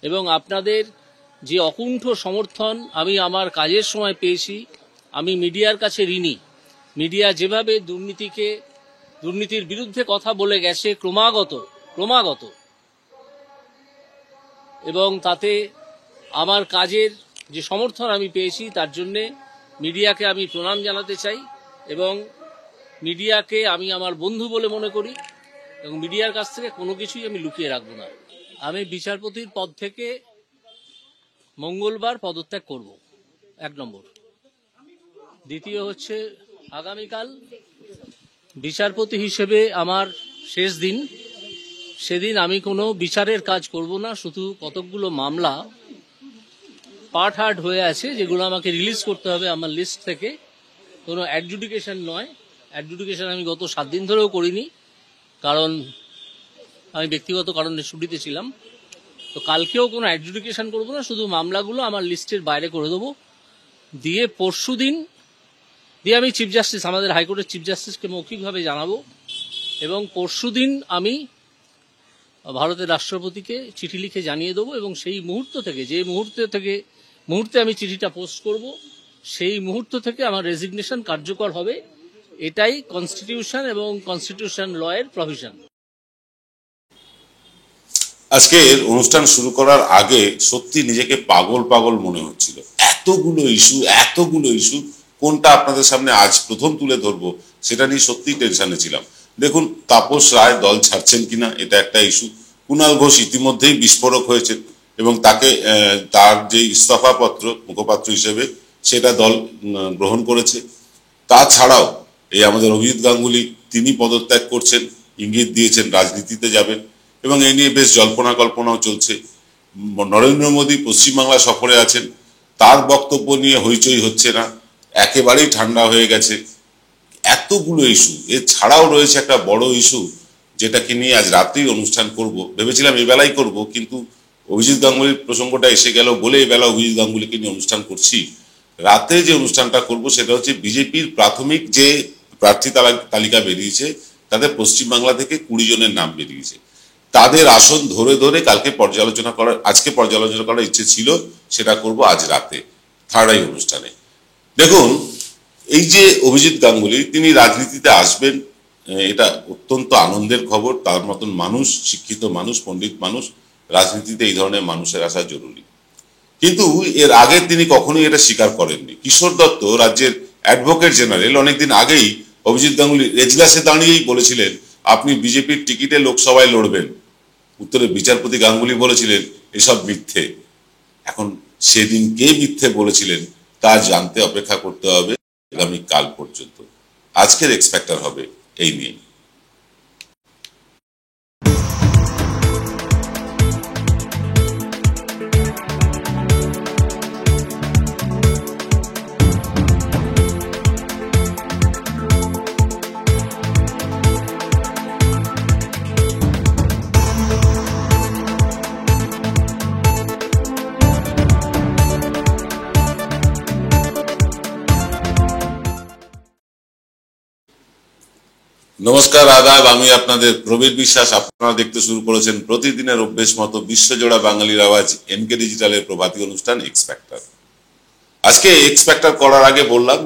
এবং আপনাদের যে অকুণ্ঠ সমর্থন আমি আমার কাজের সময় পেয়েছি, আমি মিডিয়ার কাছে ঋণী। মিডিয়া যেভাবে দুর্নীতির বিরুদ্ধে কথা বলে গেছে ক্রমাগত এবং তাতে আমার কাজের যে সমর্থন আমি পেয়েছি তার জন্যে মিডিয়াকে আমি প্রণাম জানাতে চাই এবং মিডিয়াকে আমি আমার বন্ধু বলে মনে করি এবং মিডিয়ার কাছ থেকে কোনো কিছুই আমি লুকিয়ে রাখবো না। আমি বিচারপতির পদ থেকে মঙ্গলবার পদত্যাগ করব, 1 নম্বর। দ্বিতীয় হচ্ছে, আগামীকাল বিচারপতি হিসেবে আমার শেষ দিন। সেদিন আমি কোনো বিচারের কাজ করব না, শুধু কতকগুলো মামলা পার্ট হার্ট হয়ে আছে যেগুলো আমাকে রিলিজ করতে হবে আমার লিস্ট থেকে। কোনো অ্যাডজুডিকেশন নয়, অ্যাডজুডিকেশন আমি গত 7 দিন ধরেও করিনি, কারণ আমি ব্যক্তিগত কারণে ছুটিতে ছিলাম। তো কালকেও কোনো অ্যাডজুডিকেশন করব না, শুধু মামলাগুলো আমার লিস্টের বাইরে করে দেবো। দিয়ে পরশুদিন আমি চিফ জাস্টিস, আমাদের হাইকোর্টের চিফ জাস্টিসকে মৌখিকভাবে জানাবো এবং পরশুদিন আমি ভারতের রাষ্ট্রপতিকে চিঠি লিখে জানিয়ে দেবো এবং সেই মুহূর্ত থেকে, যে মুহূর্তে আমি চিঠিটা পোস্ট করব, সেই মুহূর্ত থেকে আমার রেজিগনেশন কার্যকর হবে। এটাই কনস্টিটিউশন এবং কনস্টিটিউশন ল এর প্রভিশন। আজকের অনুষ্ঠান শুরু করার আগে সত্যি নিজেকে পাগল মনে হচ্ছিল। এতগুলো ইস্যু কোনটা আপনাদের সামনে আজ প্রথম তুলে ধরবো সেটা নিয়ে সত্যি টেনশনে ছিলাম। দেখুন, তাপস রায় দল ছাড়ছেন কিনা এটা একটা ইস্যু। কুণাল ঘোষ ইতিমধ্যেই বিস্ফোরক হয়েছে এবং তাকে তার যে ইস্তফাপত্র মুখপাত্র হিসেবে সেটা দল গ্রহণ করেছে। তাছাড়াও এই আমাদের অভিজিৎ গাঙ্গুলি, তিনি পদত্যাগ করছেন, ইঙ্গিত দিয়েছেন রাজনীতিতে যাবেন এবং এই নিয়ে বেশ জল্পনা কল্পনাও চলছে। নরেন্দ্র মোদী পশ্চিমবাংলা সফরে আছেন, তার বক্তব্য নিয়ে হইচই হচ্ছে না, একেবারেই ঠান্ডা হয়ে গেছে। এতগুলো ইস্যু, এছাড়াও রয়েছে একটা বড় ইস্যু যেটাকে নিয়ে আজ রাতেই অনুষ্ঠান করব। ভেবেছিলাম এবেলাই করব, কিন্তু অভিজিৎ গাঙ্গুলির প্রসঙ্গটা এসে গেল বলে এবেলা অভিজিৎ গাঙ্গুলিকে নিয়ে অনুষ্ঠান করছি। রাতে যে অনুষ্ঠানটা করব সেটা হচ্ছে বিজেপির প্রাথমিক যে প্রার্থী তালিকা বেরিয়েছে, তাদের পশ্চিমবাংলা থেকে 20 জনের নাম বেরিয়েছে। তাদের আসন ধরে ধরে আজকে পর্যালোচনা করার ইচ্ছে ছিল, সেটা করব আজ রাতে থার্ড আই অনুষ্ঠানে। দেখুন, এই যে অভিজিৎ গাঙ্গুলি, তিনি রাজনীতিতে আসবেন, এটা অত্যন্ত আনন্দের খবর। তার মতন মানুষ, শিক্ষিত মানুষ, পণ্ডিত মানুষ, রাজনীতিতে এই ধরনের মানুষের আসা জরুরি। কিন্তু এর আগে তিনি কখনোই এটা স্বীকার করেননি। কিশোর দত্ত, রাজ্যের অ্যাডভোকেট জেনারেল, অনেকদিন আগেই অভিজিৎ গাঙ্গুলি এজলাসে দাঁড়িয়েই বলেছিলেন আপনি বিজেপির টিকিটে লোকসভায় লড়বেন। উত্তরে বিচারপতি গাঙ্গুলি বলেছিলেন এসব মিথ্যে। এখন সেদিন কে মিথ্যে বলেছিলেন তা জানতে অপেক্ষা করতে হবে আগামী কাল পর্যন্ত। আজকের এক্সপেক্টার হবে এই নিয়ে। নমস্কার, আদাব, আমি আপনাদের প্রবীর বিশ্বাস। আপনারা দেখতে শুরু করেছেন প্রতিদিনের অভ্যেস মতো বিশ্বজোড়া বাঙালির আওয়াজ এনকে ডিজিটালের প্রভাতী অনুষ্ঠান এক্সপেক্টার। আজকে এক্সপেক্টার করার আগে বললাম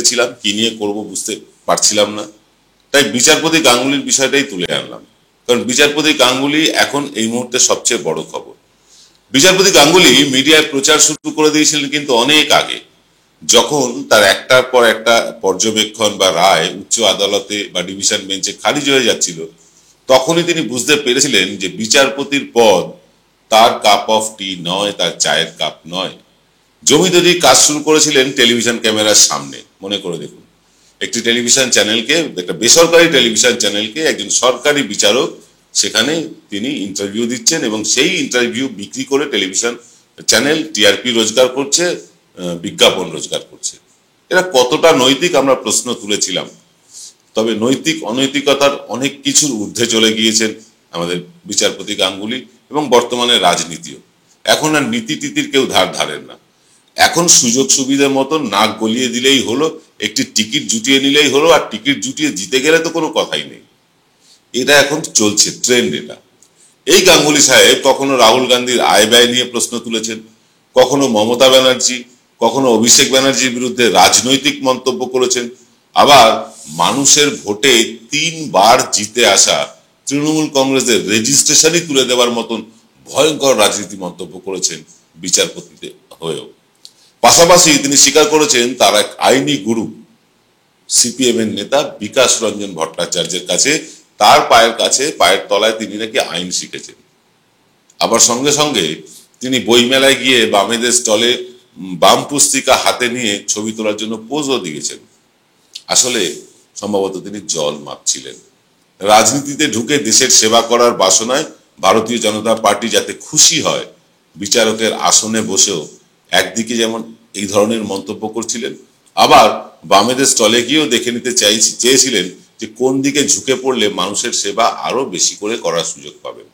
ছিলাম কি নিয়ে করব বুঝতে পারছিলাম না, তাই বিচারপতি গাঙ্গুলির বিষয়টাই তুলে আনলাম। কারণ বিচারপতি গাঙ্গুলি এখন এই মুহূর্তে সবচেয়ে বড় খবর। বিচারপতি গাঙ্গুলি মিডিয়ায় প্রচার শুরু করে দিয়েছিলেন কিন্তু অনেক আগে, যখন তার একটার পর একটা পর্যবেক্ষণ বা রায় উচ্চ আদালতে বা ডিভিশন বেঞ্চে খারিজ হয়ে যাচ্ছিল, তখনই তিনি বুঝতে পেরেছিলেন যে বিচারপতির পদ তার কাপ অফ টি নয়, তার চায়ের কাপ নয়। জমিদারি কাজ শুরু করেছিলেন টেলিভিশন ক্যামেরার সামনে। মনে করে দেখুন, একটি টেলিভিশন চ্যানেলকে, একটা বেসরকারি টেলিভিশন চ্যানেলকে একজন সরকারি বিচারক সেখানে তিনি ইন্টারভিউ দিচ্ছেন এবং সেই ইন্টারভিউ বিক্রি করে টেলিভিশন চ্যানেল টিআরপি রোজগার করছে, বিজ্ঞাপন রোজগার করছে। এরা কতটা নৈতিক আমরা প্রশ্ন তুলেছিলাম। তবে নৈতিক অনৈতিকতার অনেক কিছুর ঊর্ধ্বে চলে গিয়েছেন আমাদের বিচারপতি গাঙ্গুলি এবং বর্তমানে রাজনীতিও। এখন আর নীতি টিতির কেউ ধার ধারেন না। এখন সুযোগ সুবিধার মতো নাক গলিয়ে দিলেই হলো, একটি টিকিট জুটিয়ে নিলেই হলো, আর টিকিট জুটিয়ে জিতে গেলে তো কোনো কথাই নেই। এটা এখন চলছে ট্রেন্ড এটা। এই গাঙ্গুলি সাহেব কখনো রাহুল গান্ধীর আয় ব্যয় নিয়ে প্রশ্ন তুলেছেন, কখনো মমতা ব্যানার্জি, কখনো অভিষেক ব্যানার্জির বিরুদ্ধে রাজনৈতিক মন্তব্য করেছেন, আবার মানুষের ভোটে 3 বার জিতে আসা তৃণমূল কংগ্রেসের রেজিস্ট্রেশনই তুলে দেওয়ার মতন ভয়ঙ্কর রাজনীতি মন্তব্য করেছেন বিচারপতিতে হয়েও। পাশাপাশি তিনি স্বীকার করেছেন তার এক আইনি গুরু সিপিএম এর নেতা বিকাশ রঞ্জন ভট্টাচার্যের কাছে, তার পায়ের তলায় তিনি নাকি আইন শিখেছেন। আবার সঙ্গে সঙ্গে তিনি বইমেলায় গিয়ে বামেদের স্টলে বাম পুস্তিকা হাতে নিয়ে ছবি তোলার জন্য পোজও দিয়েছেন। আসলে সম্ভবত তিনি জল মাপছিলেন। রাজনীতিতে ঢুকে দেশের সেবা করার বাসনায় ভারতীয় জনতা পার্টি যাতে খুশি হয়, বিচারকের আসনে বসেও একদিকে যেমন এই ধরনের মন্তব্য করছিলেন, আবার বামেদের স্টলে গিয়েও দেখে নিতে চেয়েছিলেন যে কোন দিকে ঝুঁকে পড়লে মানুষের সেবা আরো বেশি করে করার সুযোগ পাবেন।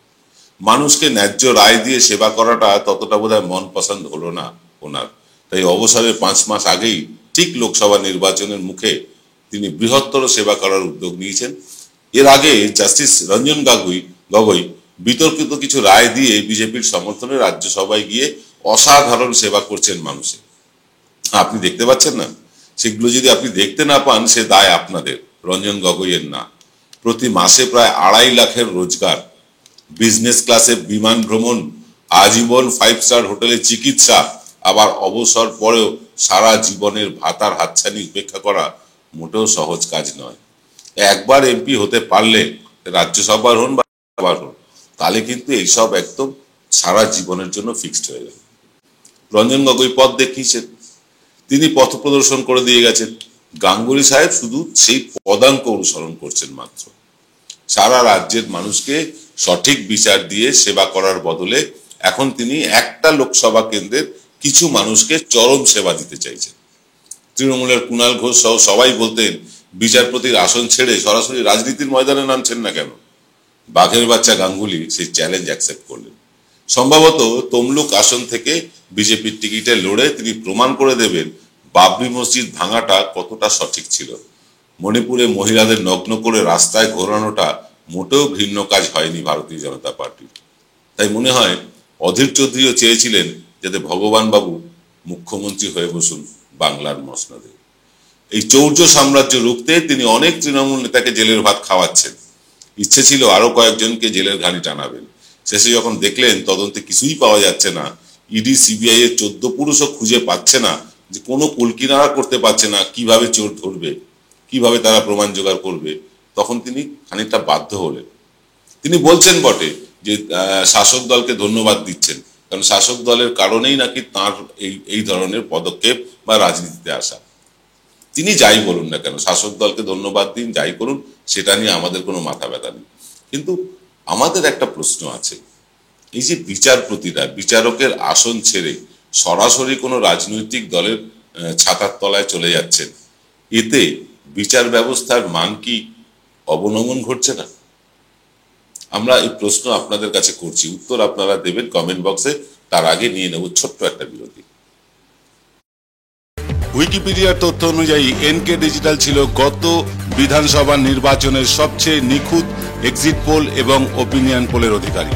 মানুষকে ন্যায্য রায় দিয়ে সেবা করাটা ততটা বোধহয় মন পছন্দ হলো না ওনার। তাই অবসরের 5 মাস আগেই ঠিক লোকসভা নির্বাচনের মুখে তিনি বৃহত্তর সেবা করার উদ্যোগ নিয়েছেন। এর আগে জাস্টিস রঞ্জন গগৈ বিতর্কিত কিছু রায় দিয়ে বিজেপির সমর্থনে রাজ্যসভায় গিয়ে অসাধারণ সেবা করছেন মানুষের। আপনি দেখতে পাচ্ছেন না? সেগুলো যদি আপনি দেখতে না পান, সে দায় আপনাদের, রঞ্জন গগৈয়ের না। প্রতি মাসে প্রায় 2.5 লাখের রোজগার, বিজনেস ক্লাসে বিমান ভ্রমণ, আজীবন 5 স্টার হোটেলে চিকিৎসা, আবার অবসর পরেও সারা জীবনের ভাতার হাতছানি উপেক্ষা করা মোটেও সহজ কাজ নয়। একবার এমপি হতে পারলে, রাজ্যসভার হন বা হন, তাহলে কিন্তু এইসব একদম সারা জীবনের জন্য ফিক্সড হয়ে গেল। রঞ্জন গগৈ পথ দেখিয়েছেন, তিনি পথ প্রদর্শন করে দিয়ে গেছেন। গাঙ্গুলি সাহেব শুধু সেই পদাঙ্ক অনুসরণ করছেন মাত্র। সারা রাজ্যের মানুষকে সঠিক বিচার দিয়ে সেবা করার বদলে এখন তিনি একটা লোকসভা কেন্দ্রের কিছু মানুষকে চরম সেবা দিতে চাইছেন। তৃণমূলের কুণাল ঘোষ সহ সবাই বলতেন, বিচারপতির আসন ছেড়ে সরাসরি রাজনীতির ময়দানে নামছেন না কেন? বাঘের বাচ্চা গাঙ্গুলি সেই চ্যালেঞ্জ অ্যাকসেপ্ট করলেন। সম্ভবত তমলুক আসন থেকে বিজেপির টিকিটে লড়ে তিনি প্রমাণ করে দেবেন বাবরি মসজিদ ভাঙাটা কতটা সঠিক ছিল। মণিপুরে মহিলাদের নগ্ন করে রাস্তায় ঘোরানোটা মোটেও ঘৃণ্য কাজ হয়নি ভারতীয় জনতা পার্টির। তাই মনে হয় অধীর চৌধুরীও চেয়েছিলেন যাতে ভগবান বাবু মুখ্যমন্ত্রী হয়ে বসুন বাংলার মসনদে। এই চৌর্য সাম্রাজ্য রুখতে তিনি অনেক তৃণমূল নেতাকে জেলের ভাত খাওয়াচ্ছেন। ইচ্ছে ছিল আরো কয়েকজনকে জেলের ঘানি টানাবেন। শেষে যখন দেখলেন তদন্তে কিছুই পাওয়া যাচ্ছে না, ইডি সিবিআই এর 14 পুরুষও খুঁজে পাচ্ছে না, যে কোনো কুলকিনারা করতে পারছে না কিভাবে চোর ধরবে, কিভাবে তারা প্রমাণ জোগাড় করবে, তখন তিনি খানিকটা বাধ্য হলেন। তিনি বলছেন বটে যে শাসক দলকে ধন্যবাদ দিচ্ছেন, কারণ শাসক দলের কারণেই নাকি তার এই ধরনের পদক্ষেপ বা রাজনীতিতে আসা। তিনি যাই বলুন না কেন, শাসক দলকে ধন্যবাদ দিন, যাই করুন, সেটা নিয়ে আমাদের কোনো মাথা ব্যথা নেই। কিন্তু আমাদের একটা প্রশ্ন আছে, এই যে বিচারপতিরা বিচারকের আসন ছেড়ে সরাসরি কোনো রাজনৈতিক দলের ছাতার তলায় চলে যাচ্ছেন, এতে বিচার ব্যবস্থার মান কি অবনমন ঘটছে না? আমরা এই প্রশ্ন আপনাদের কাছে করছি, উত্তর আপনারা দেবেন কমেন্ট বক্সে। তার আগে নিয়ে নেব ছোট্ট একটা বিরতি। উইকিপিডিয়ার তথ্য অনুযায়ী এনকে ডিজিটাল ছিল গত বিধানসভা নির্বাচনের সবচেয়ে নিখুঁত এক্সিট পোল এবং ওপিনিয়ন পোলের অধিকারী।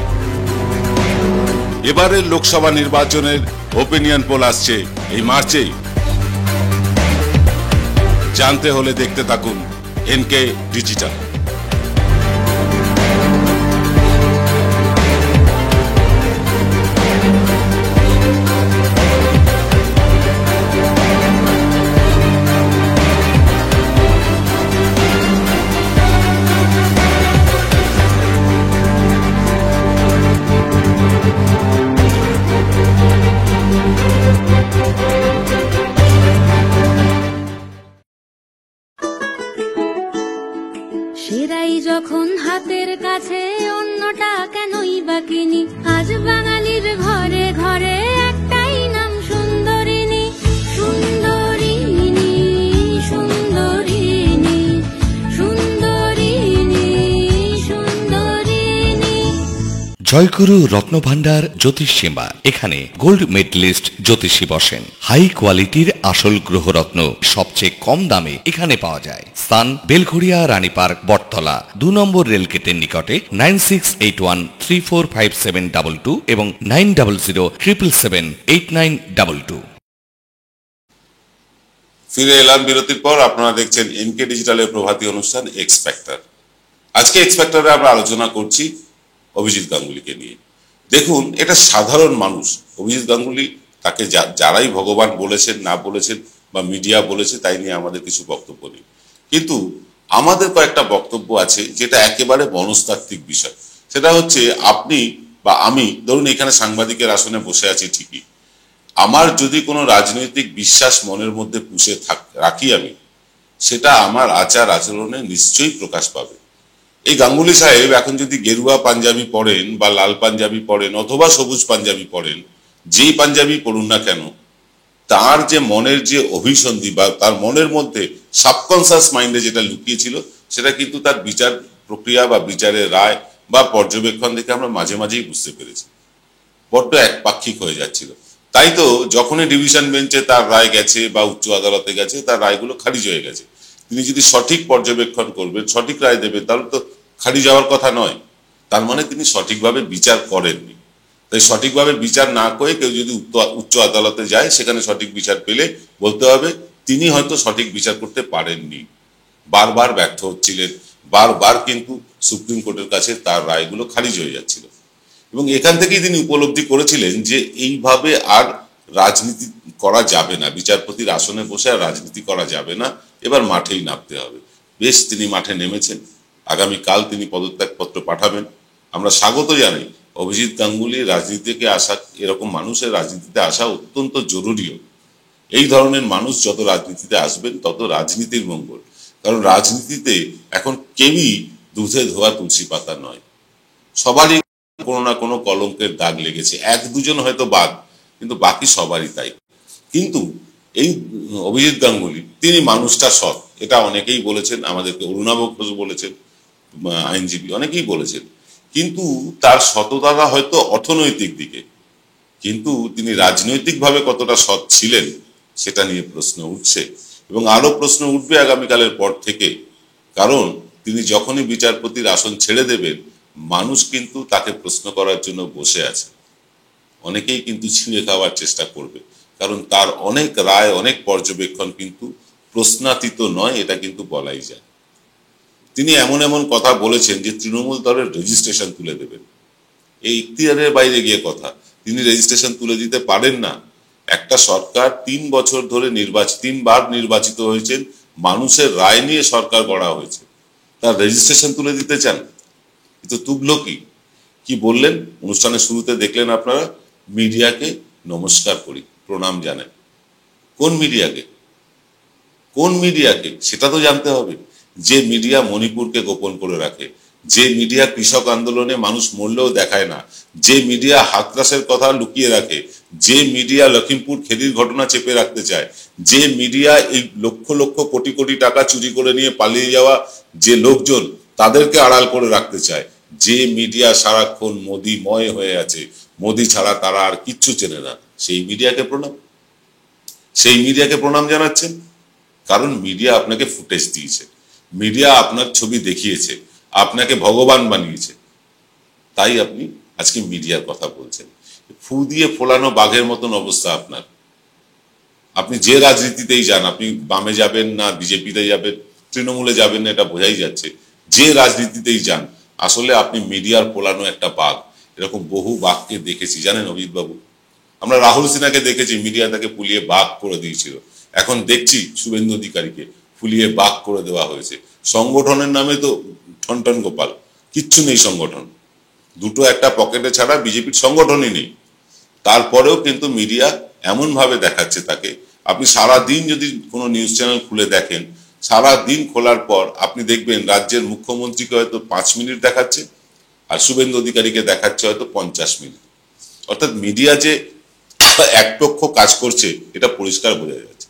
এবারের লোকসভা নির্বাচনের ওপিনিয়ন পোল আসছে এই মার্চেই। জানতে হলে দেখতে থাকুন এনকে ডিজিটাল। জয়গুরু রত্নভান্ডার জ্যোতিষ সেবা। এখানে গোল্ড মেডেলিস্ট জ্যোতিষী বসেন। হাই কোয়ালিটির আসল গ্রহরত্ন সবচেয়ে কম দামে এখানে পাওয়া যায়। স্থান বেলঘড়িয়া রানী পার্ক, বটতলা, 2 নম্বর রেলগেটের নিকটে। 9681345722 এবং 9007778922। ফিরে এলাম বিরতির পর। আপনারা দেখছেন এনকে ডিজিটালের প্রভাতী অনুষ্ঠান এক্স ফ্যাক্টর। আজকে এক্স ফ্যাক্টরে আমরা আলোচনা করছি অভিজিৎ গাঙ্গুলিকে নিয়ে। দেখুন, এটা সাধারণ মানুষ। অভিজিৎ গাঙ্গুলি, তাকে যারাই ভগবান বলেছেন না বলেছেন বা মিডিয়া বলেছে, তাই নিয়ে আমাদের কিছু বক্তব্য নেই, কিন্তু আমাদের কয়েকটা বক্তব্য আছে যেটা একেবারে মনস্তাত্ত্বিক বিষয়। সেটা হচ্ছে, আপনি বা আমি, ধরুন এখানে সাংবাদিকের আসনে বসে আছি ঠিকই, আমার যদি কোনো রাজনৈতিক বিশ্বাস মনের মধ্যে পুষে রাখি আমি, সেটা আমার আচার আচরণে নিশ্চয়ই প্রকাশ পাবে। এই গাঙ্গুলি সাহেব এখন যদি গেরুয়া পাঞ্জাবি পরেন বা লাল পাঞ্জাবি পরেন অথবা সবুজ পাঞ্জাবি পরেন, যেই পাঞ্জাবি পরুন না কেন, তার যে মনের যে অভিসন্ধি বা তার মনের মধ্যে সাবকনসিয়াস মাইন্ডে যেটা লুকিয়েছিল, সেটা কিন্তু তার বিচার প্রক্রিয়া বা বিচারের রায় বা পর্যবেক্ষণ দেখে আমরা মাঝে মাঝেই বুঝতে পেরেছি। বড্ড একপাক্ষিক হয়ে যাচ্ছিল। তাই তো যখনই ডিভিশন বেঞ্চে তার রায় গেছে বা উচ্চ আদালতে গেছে, তার রায়গুলো খারিজ হয়ে গেছে। তিনি যদি সঠিক পর্যবেক্ষণ করবেন, সঠিক রায় দেবেন, তাহলে তো খারিজ যাওয়ার কথা নয়। তার মানে তিনি সঠিকভাবে বিচার করেননি। তাই সঠিকভাবে বিচার না করে কেউ যদি উচ্চ আদালতে যায়, সেখানে সঠিক বিচার পেলে বলতে হবে তিনি হয়তো সঠিক বিচার করতে পারেননি, বারবার ব্যর্থ হচ্ছিলেন, বারবার কিন্তু সুপ্রিম কোর্টের কাছে তার রায়গুলো খারিজ হয়ে যাচ্ছিল। এবং এখান থেকেই তিনি উপলব্ধি করেছিলেন যে এইভাবে আর রাজনীতি করা যাবে না, বিচারপতির আসনে বসে আর রাজনীতি করা যাবে না, এবার মাঠেই নামতে হবে। বেশ, তিনি মাঠে নেমেছেন। আগামীকাল তিনি পদত্যাগপত্র পাঠাবেন। আমরা স্বাগত জানাই। অভিজিৎ গাঙ্গুলি রাজনীতিতে আসা, এরকম মানুষের রাজনীতিতে আসা অত্যন্ত জরুরিও। এই ধরনের মানুষ যত রাজনীতিতে আসবেন তত রাজনীতির মঙ্গল। কারণ রাজনীতিতে এখন কেউই দুধে ধোয়া তুলসী পাতা নয়, সবারই কোনো না কোনো কলঙ্কের দাগ লেগেছে। 1-2 হয়তো বাদ, কিন্তু বাকি সবারই তাই। কিন্তু এই অভিজিৎ গাঙ্গুলি, তিনি মানুষটা সৎ, এটা অনেকেই বলেছেন, আমাদেরকে অরুণাভ ঘোষ বলেছেন, আইনজীবী অনেকেই বলেছেন। কিন্তু তার সততাটা হয়তো অর্থনৈতিক দিকে, কিন্তু তিনি রাজনৈতিকভাবে কতটা সৎ ছিলেন সেটা নিয়ে প্রশ্ন উঠছে, এবং আরো প্রশ্ন উঠবে আগামীকালের পর থেকে। কারণ তিনি যখনই বিচারপতির আসন ছেড়ে দেবেন, মানুষ কিন্তু তাকে প্রশ্ন করার জন্য বসে আছে। অনেকেই কিন্তু ছিঁড়ে খাওয়ার চেষ্টা করবে, কারণ তার অনেক রায়, অনেক পর্যবেক্ষণ কিন্তু প্রশ্নাতীত নয়, এটা কিন্তু বলাই যায়। তিনি এমন এমন কথা বলেছেন যে তৃণমূল দলের রেজিস্ট্রেশন তুলে দেবেন। এই ইখতিয়ারের বাইরে গিয়ে কথা। তিনি রেজিস্ট্রেশন তুলে দিতে পারেন না। একটা সরকার 3 বছর ধরে 3বার নির্বাচিত হয়েছেন, মানুষের রায় নিয়ে সরকার গড়া হয়েছে, তার রেজিস্ট্রেশন তুলে দিতে চান? কিন্তু তুগলো কি বললেন অনুষ্ঠানের শুরুতে দেখলেন আপনারা, মিডিয়াকে নমস্কার করি, প্রণাম জানাই। কোন মিডিয়াকে? কোন মিডিয়াকে সেটা তো জানতে হবে। যে মিডিয়া মণিপুরকে গোপন করে রাখে, যে মিডিয়া কৃষক আন্দোলনে মানুষ মরলেও দেখায় না, যে মিডিয়া হাতরাসের কথা লুকিয়ে রাখে, যে মিডিয়া লখিমপুর খেদির ঘটনা চেপে রাখতে চায়, যে মিডিয়া এই লক্ষ লক্ষ কোটি কোটি টাকা চুরি করে নিয়ে পালিয়ে যাওয়া যে লোকজন তাদেরকে আড়াল করে রাখতে চায়, যে মিডিয়া সারাক্ষণ মোদিময় হয়ে আছে, মোদি ছাড়া তারা আর কিচ্ছু চেনে না, সেই মিডিয়াকে প্রণাম। সেই মিডিয়াকে প্রণাম জানাচ্ছেন কারণ মিডিয়া আপনাকে ফুটেজ দিয়েছে, মিডিয়া আপনার ছবি দেখিয়েছে, আপনাকে ভগবান বানিয়েছে, তাই আপনি আজকে মিডিয়ার কথা বলছেন। ফু দিয়ে ফোলানো বাঘের মতন অবস্থা আপনার। আপনি যে রাজনীতিতেই যান, আপনি বামে যাবেন না বিজেপিতে যাবেন, তৃণমূলে যাবেন না, এটা বোঝাই যাচ্ছে। যে রাজনীতিতেই যান, আসলে আপনি মিডিয়ার ফোলানো একটা বাঘ। এরকম বহু বাঘকে দেখেছি, জানেন অভিজিৎ বাবু। আমরা রাহুল সিনহাকে দেখেছি, মিডিয়া তাকে ফুলিয়ে বাঘ করে দিয়েছিল। এখন দেখছি শুভেন্দু অধিকারীকে ফুলিয়ে বাঘ করে দেওয়া হয়েছে। সংগঠনের নামে তো ঠনঠন গোপাল, কিচ্ছু নেই সংগঠন। দুটো একটা পকেটে ছাড়া বিজেপির সংগঠনই নেই। তারপরেও কিন্তু মিডিয়া এমন ভাবে দেখাচ্ছে তাকে। আপনি সারা দিন যদি কোনো নিউজ চ্যানেল খুলে দেখেন, সারা দিন খোলার পর আপনি দেখবেন রাজ্যের মুখ্যমন্ত্রীকে হয়তো 5 মিনিট দেখাচ্ছে, আর শুভেন্দু অধিকারীকে দেখাচ্ছে হয়তো 50 মিনিট। অর্থাৎ মিডিয়া যে একপক্ষ কাজ করছে এটা পরিষ্কার বোঝা যাচ্ছে।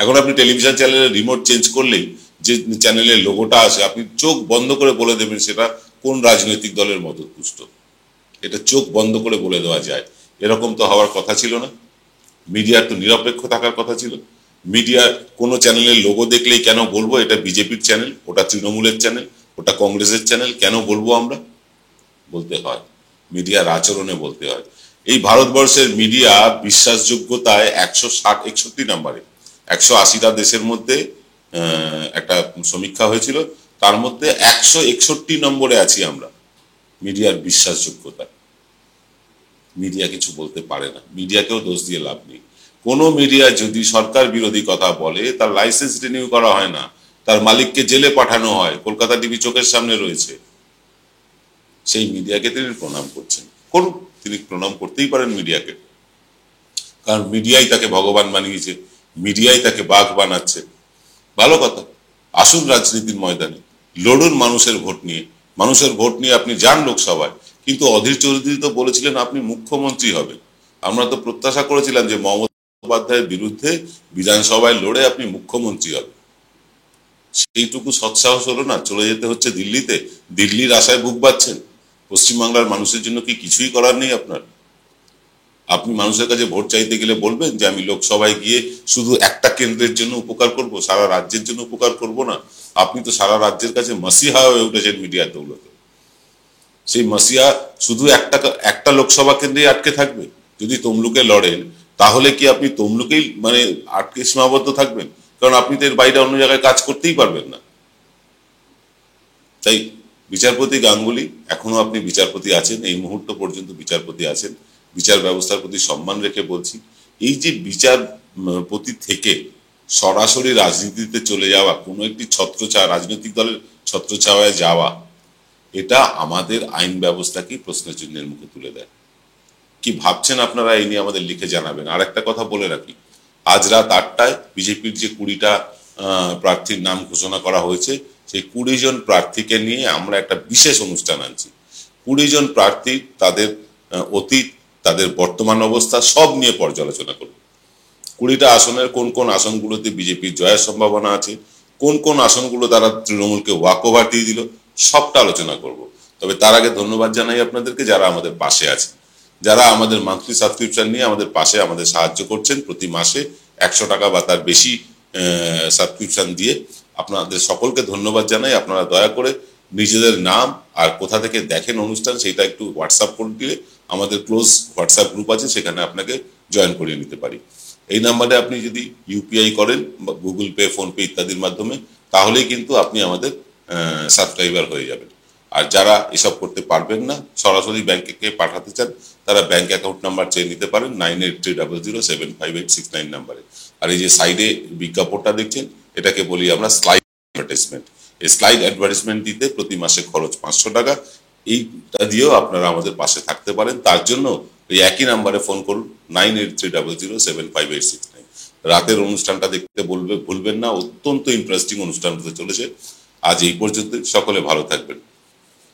এখন আপনি টেলিভিশন চ্যানেলের রিমোট চেঞ্জ করলেই যে চ্যানেলের লোগোটা আসে, আপনি চোখ বন্ধ করে বলে দেবেন সেটা কোন রাজনৈতিক দলের মদতপুষ্ট। এটা চোখ বন্ধ করে বলে দেওয়া যায়, এরকম তো হওয়ার কথা ছিল না। মিডিয়ার তো নিরপেক্ষ থাকার কথা ছিল। মিডিয়ার কোনো চ্যানেলের লোগো দেখলেই কেন বলবো এটা বিজেপির চ্যানেল, ওটা তৃণমূলের চ্যানেল, ওটা কংগ্রেসের চ্যানেল, কেন বলবো আমরা? বলতে হয়, মিডিয়ার আচরণে বলতে হয়। এই ভারতবর্ষের মিডিয়া বিশ্বাসযোগ্যতায় 161 নম্বরে, 180টা দেশের মধ্যে একটা সমীক্ষা হয়েছিল, তার মধ্যে 161 নম্বরে আছি আমরা মিডিয়ার বিশ্বাসযোগ্যতা। মিডিয়া কিছু বলতে পারে না, মিডিয়াকেও দোষ দিয়ে লাভ নেই। কোনো মিডিয়া যদি সরকার বিরোধী কথা বলে তার লাইসেন্স রিনিউ করা হয় না, তার মালিককে জেলে পাঠানো হয়। কলকাতা টিভি চোখের সামনে রয়েছে। সেই মিডিয়াকে তিনি প্রণাম করছেন, করুন, তিনি প্রণাম করতেই পারেন মিডিয়াকে, কারণ মিডিয়াই তাকে ভগবান বানিয়েছে, মিডিয়াই তাকে বাঘ বানাচ্ছে। ভালো কথা, আসুন রাজনীতির ময়দানে, লড়ুন মানুষের ভোট নিয়ে। মানুষের ভোট নিয়ে আপনি যান লোকসভায়, কিন্তু অধীর চৌধুরী তো বলেছিলেন আপনি মুখ্যমন্ত্রী হবেন। আমরা তো প্রত্যাশা করেছিলাম যে মমতা বন্দ্যোপাধ্যায়ের বিরুদ্ধে বিধানসভায় লড়ে আপনি মুখ্যমন্ত্রী হবেন। সেইটুকু সৎসাহস হলো না, চলে যেতে হচ্ছে দিল্লিতে, দিল্লির আশায় বুক বাঁধছেন। পশ্চিমবাংলার মানুষের জন্য কি কিছুই করার নেই আপনার? আপনি মানুষের কাছে ভোট চাইতে গেলে বলবেন যে আমি লোকসভায় গিয়ে শুধু একটা কেন্দ্রের জন্য উপকার করব, সারা রাজ্যের জন্য উপকার করব না। আপনি তো সারা রাজ্যের কাছে মাসিহা হয়ে উঠেছেন মিডিয়ার দৌলতে। সেই মাসিহা শুধু একটা লোকসভা কেন্দ্রে আটকে থাকবে? যদি তমলুকে লড়েন তাহলে কি আপনি তমলুকেই আটকে সীমাবদ্ধ থাকবেন? কারণ আপনি তো এর বাইরে অন্য জায়গায় কাজ করতেই পারবেন না। তাই বিচারপতি গাঙ্গুলি, এখনো আপনি বিচারপতি আছেন, এই মুহূর্ত পর্যন্ত বিচারপতি আছেন, বিচার ব্যবস্থার প্রতি সম্মান রেখে বলছি, এই যে বিচারপতি থেকে সরাসরি রাজনীতিতে চলে যাওয়া, কোনো একটি রাজনৈতিক দলের ছত্রছায়ায় যাওয়া, এটা আমাদের আইন ব্যবস্থাকে প্রশ্নের চিহ্নের মুখে তুলে দেয়। কি ভাবছেন আপনারা এই নিয়ে আমাদের লিখে জানাবেন। আর একটা কথা বলে রাখি, আজ রাত 8টায় বিজেপির যে 20টা প্রার্থীর নাম ঘোষণা করা হয়েছে, সেই 20 জন প্রার্থীকে নিয়ে আমরা একটা বিশেষ অনুষ্ঠান আনছি। 20 জন প্রার্থী, তাদের অতীত, তাদের বর্তমান অবস্থা সব নিয়ে পর্যালোচনা করব। 20টা আসনের কোন কোন আসনগুলোতে বিজেপির জয়ের সম্ভাবনা আছে, কোন কোন আসনগুলো তারা তৃণমূলকে ওয়াকওভার দিয়ে দিল, সবটা আলোচনা করব। তবে তার আগে ধন্যবাদ জানাই আপনাদেরকে যারা আমাদের পাশে আছে, যারা আমাদের মান্থলি সাবস্ক্রিপশন নিয়ে আমাদের পাশে আমাদের সাহায্য করছেন। প্রতি মাসে 100 টাকা বা তার বেশি সাবস্ক্রিপশন দিয়ে আপনাদের সকলকে ধন্যবাদ জানাই। আপনারা দয়া করে নিজেদের নাম আর কোথা থেকে দেখেন অনুষ্ঠান সেটা একটু হোয়াটসঅ্যাপ করে দিলে আমাদের ক্লোজ হোয়াটসঅ্যাপ গ্রুপ আছে, সেখানে আপনাকে জয়েন করিয়ে নিতে পারি। এই নাম্বারে আপনি যদি ইউপিআই করেন বা গুগল পে, ফোনপে ইত্যাদির মাধ্যমে, তাহলেই কিন্তু আপনি আমাদের সাবস্ক্রাইবার হয়ে যাবেন। আর যারা এসব করতে পারবেন না, সরাসরি ব্যাংকে পাঠাতে চান, তারা ব্যাংক অ্যাকাউন্ট নাম্বার চেয়ে নিতে পারেন 9830075869 নাম্বারে। আর এই যে সাইডে বিজ্ঞাপনটা দেখছেন, এটাকে বলি আমরা স্লাইড অ্যাডভার্টাইজমেন্ট। এই স্লাইড অ্যাডভার্টাইজমেন্ট দিতে প্রতি মাসে খরচ 500 টাকা। এইটা দিয়েও আপনারা আমাদের পাশে থাকতে পারেন। তার জন্য এই একই নাম্বারে ফোন করুন 9830075869। রাতের অনুষ্ঠানটা দেখতে ভুলবেন না, অত্যন্ত ইন্টারেস্টিং অনুষ্ঠান হতে চলেছে। আজ এই পর্যন্ত, সকলে ভালো থাকবেন,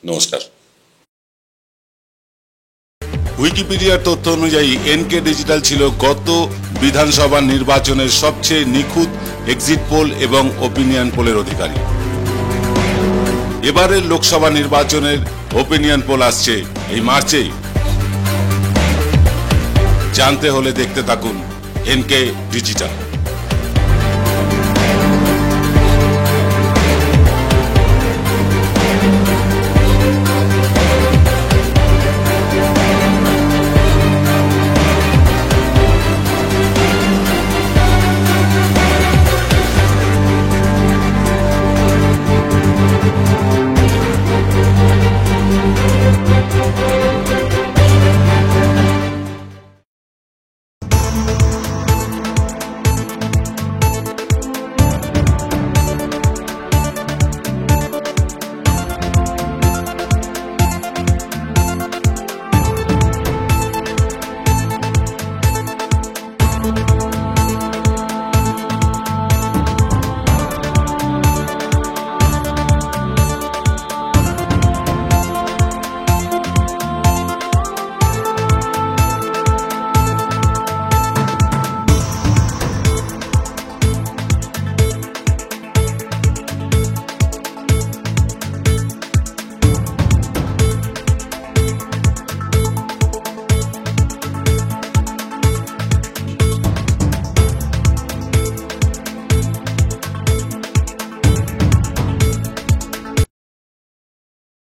নমস্কার। উইকিপিডিয়ার তথ্য অনুযায়ী এনকে ডিজিটাল ছিল গত বিধানসভা নির্বাচনের সবচেয়ে নিখুঁত এক্সিট পোল এবং ওপিনিয়ন পোলের অধিকারী। এবারের লোকসভা নির্বাচনের ওপিনিয়ন পোল আসছে এই মার্চেই। জানতে হলে দেখতে থাকুন এনকে ডিজিটাল।